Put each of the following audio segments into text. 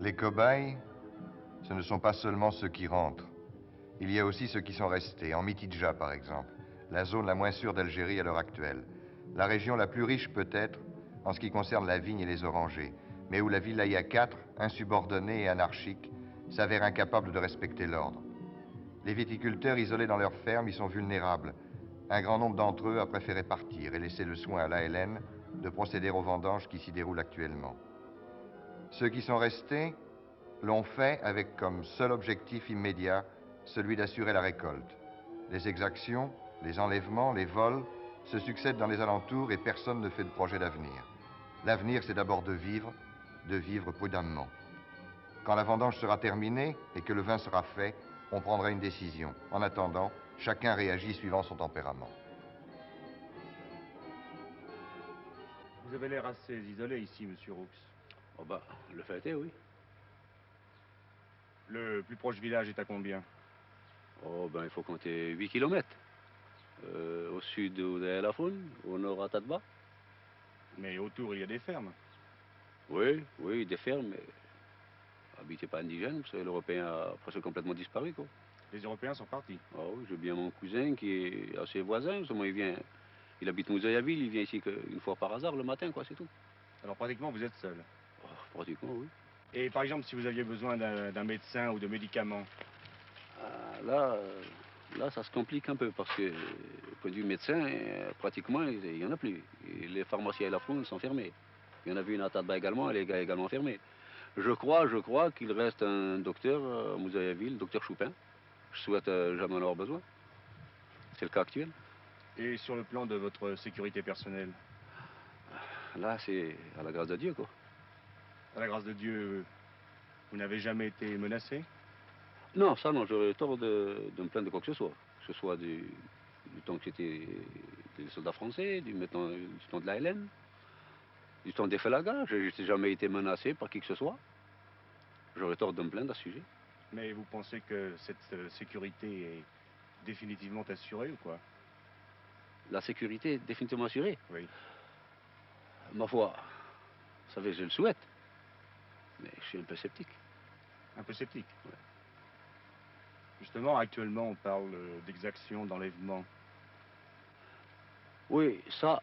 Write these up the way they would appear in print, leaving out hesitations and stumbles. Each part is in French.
Les cobayes, ce ne sont pas seulement ceux qui rentrent. Il y a aussi ceux qui sont restés, en Mitidja par exemple, la zone la moins sûre d'Algérie à l'heure actuelle. La région la plus riche peut-être en ce qui concerne la vigne et les orangers, mais où la wilaya 4, insubordonnée et anarchique, s'avère incapable de respecter l'ordre. Les viticulteurs isolés dans leurs fermes y sont vulnérables. Un grand nombre d'entre eux a préféré partir et laisser le soin à l'ALN de procéder aux vendanges qui s'y déroulent actuellement. Ceux qui sont restés l'ont fait avec comme seul objectif immédiat celui d'assurer la récolte. Les exactions, les enlèvements, les vols se succèdent dans les alentours et personne ne fait de projet d'avenir. L'avenir, c'est d'abord de vivre prudemment. Quand la vendange sera terminée et que le vin sera fait, on prendra une décision. En attendant, chacun réagit suivant son tempérament. Vous avez l'air assez isolé ici, monsieur Roux. Oh bah, le fait est, oui. Le plus proche village est à combien? Oh ben, il faut compter 8 kilomètres. Au sud, vous avez la Foune, au nord, à Tadba. Mais autour, il y a des fermes. Oui, oui, des fermes, mais habitées pas indigènes, parce que l'Européen a presque complètement disparu, quoi. Les Européens sont partis. Ah oui, j'ai bien mon cousin qui est assez voisin, seulement il habite Mouzayaville, il vient ici une fois par hasard le matin, quoi, c'est tout. Alors pratiquement, vous êtes seul. Oh, pratiquement, oui. Et par exemple, si vous aviez besoin d'un médecin ou de médicaments? Ah, là, ça se complique un peu, parce que, au point de vue médecin, pratiquement, il n'y en a plus. Et les pharmacies à la Foune sont fermées. Il y en avait une à Tadba également, elle est également fermée. Je crois qu'il reste un docteur à Mouzayaville, docteur Choupin. Je souhaite jamais en avoir besoin. C'est le cas actuel. Et sur le plan de votre sécurité personnelle? Là, c'est à la grâce de Dieu, quoi. À la grâce de Dieu, vous n'avez jamais été menacé? Non, ça, non, j'aurais tort de me plaindre de quoi que ce soit. Que ce soit du temps que j'étais des soldats français, du temps de la LN, du temps des Felaga. Je n'ai jamais été menacé par qui que ce soit. J'aurais tort de me plaindre à ce sujet. Mais vous pensez que cette sécurité est définitivement assurée ou quoi? La sécurité est définitivement assurée. Oui. Ma foi, vous savez, je le souhaite. Mais je suis un peu sceptique. Un peu sceptique? Ouais. Justement, actuellement, on parle d'exactions, d'enlèvements. Oui, ça,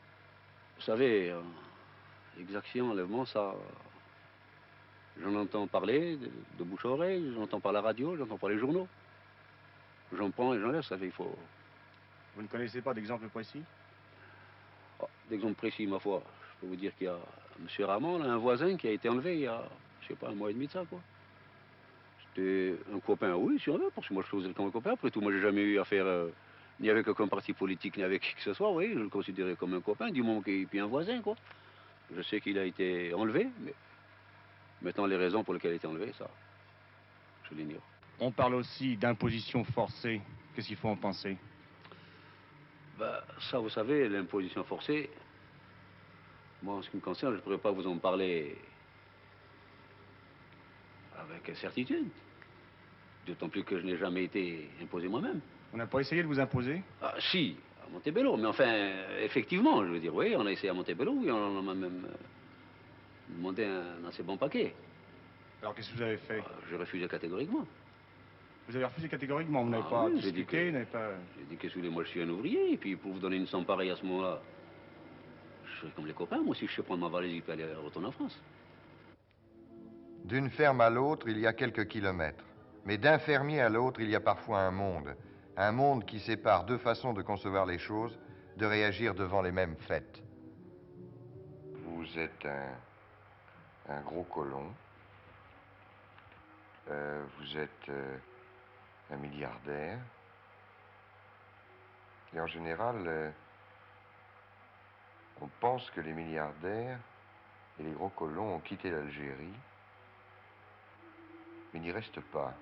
vous savez, exaction, enlèvement, ça, j'en entends parler de bouche à oreille, j'entends par la radio, j'entends par les journaux. J'en prends et j'en laisse, ça fait, il faut... Vous ne connaissez pas d'exemple précis? Oh, d'exemple précis, ma foi, je peux vous dire qu'il y a M. Ramon, là, un voisin qui a été enlevé il y a, je sais pas, un mois et demi de ça, quoi. C'était un copain, oui, si on veut, parce que moi je faisais le comme un copain. Après tout, moi j'ai jamais eu affaire ni avec aucun parti politique, ni avec qui que ce soit, oui, je le considérais comme un copain, du moment qu'il puis un voisin, quoi. Je sais qu'il a été enlevé, mais maintenant les raisons pour lesquelles il a été enlevé, ça, je l'ignore. On parle aussi d'imposition forcée. Qu'est-ce qu'il faut en penser? Bah, ça, vous savez, l'imposition forcée, moi, en ce qui me concerne, je ne pourrais pas vous en parler avec certitude. D'autant plus que je n'ai jamais été imposé moi-même. On n'a pas essayé de vous imposer? Ah, si, à Montebello, mais enfin, effectivement, je veux dire, oui, on a essayé à Montebello, oui, on m'a même demandé un assez bon paquet. Alors qu'est-ce que vous avez fait? J'ai refusé catégoriquement. Vous avez refusé catégoriquement, vous n'avez Ah pas oui, discuté, vous n'avez pas... j'ai dit que si vous voulez, moi je suis un ouvrier, et puis pour vous donner une somme pareille à ce moment-là, je serais comme les copains, moi si je sais prendre ma valise et puis aller retourner en France. D'une ferme à l'autre, il y a quelques kilomètres. Mais d'un fermier à l'autre, il y a parfois un monde. Un monde qui sépare deux façons de concevoir les choses, de réagir devant les mêmes faits. Vous êtes un gros colon. Vous êtes un milliardaire. Et en général, on pense que les milliardaires et les gros colons ont quitté l'Algérie, mais n'y restent pas.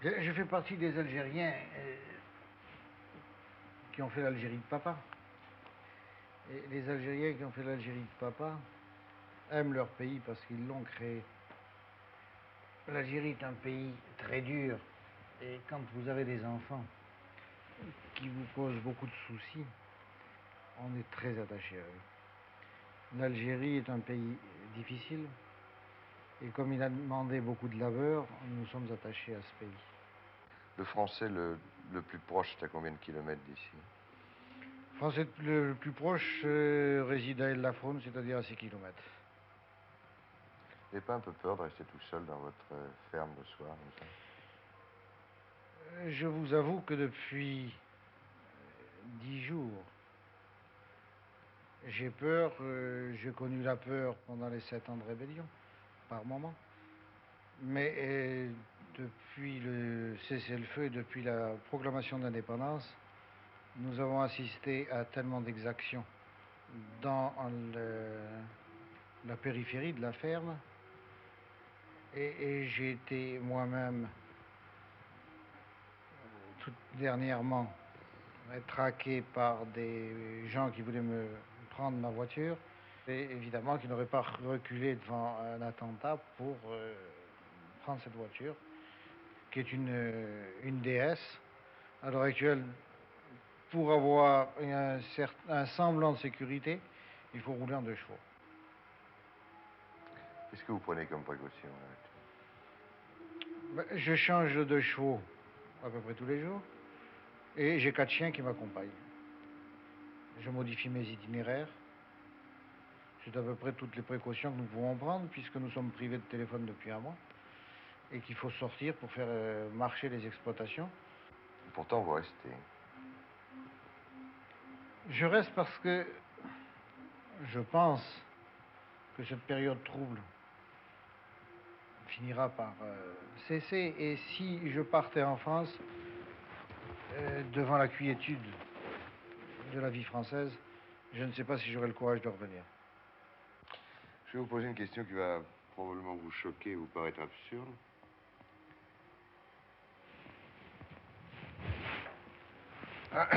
Je fais partie des Algériens qui ont fait l'Algérie de papa. Et les Algériens qui ont fait l'Algérie de papa aiment leur pays parce qu'ils l'ont créé. L'Algérie est un pays très dur. Et quand vous avez des enfants qui vous causent beaucoup de soucis, on est très attaché à eux. L'Algérie est un pays difficile, Et comme il a demandé beaucoup de labeur, nous sommes attachés à ce pays. Le français le plus proche, c'est à combien de kilomètres d'ici? Le français le plus proche réside à El-Lafrone, c'est-à-dire à 6 kilomètres. Vous n'avez pas un peu peur de rester tout seul dans votre ferme le soir, comme ça? Je vous avoue que depuis 10 jours, j'ai peur. J'ai connu la peur pendant les 7 ans de rébellion, par moment. Mais depuis le cessez-le-feu et depuis la proclamation de l'indépendance, nous avons assisté à tellement d'exactions dans la périphérie de la ferme. Et j'ai été moi-même, tout dernièrement, traqué par des gens qui voulaient me prendre ma voiture. Et évidemment qu'ils n'auraient pas reculé devant un attentat pour prendre cette voiture, qui est une DS. À l'heure actuelle, pour avoir un semblant de sécurité, il faut rouler en 2 chevaux. Qu'est-ce que vous prenez comme précaution? Je change de 2 chevaux à peu près tous les jours. Et j'ai 4 chiens qui m'accompagnent. Je modifie mes itinéraires. C'est à peu près toutes les précautions que nous pouvons prendre, puisque nous sommes privés de téléphone depuis un mois. Et qu'il faut sortir pour faire marcher les exploitations. Pourtant, vous restez. Je reste parce que je pense que cette période trouble finira par cesser. Et si je partais en France, devant la quiétude de la vie française, je ne sais pas si j'aurai le courage de revenir. Je vais vous poser une question qui va probablement vous choquer et vous paraître absurde.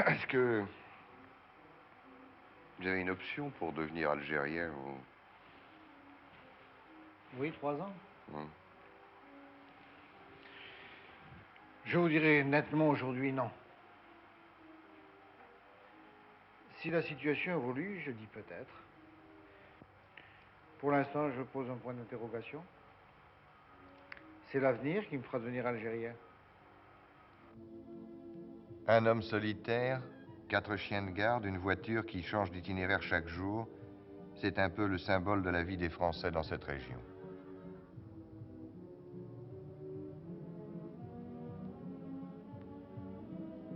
Est-ce que vous avez une option pour devenir algérien ou... Oui, 3 ans. Hmm. Je vous dirai nettement aujourd'hui non. Si la situation évolue, je dis peut-être. Pour l'instant, je pose un point d'interrogation. C'est l'avenir qui me fera devenir algérien. Un homme solitaire, 4 chiens de garde, une voiture qui change d'itinéraire chaque jour, c'est un peu le symbole de la vie des Français dans cette région.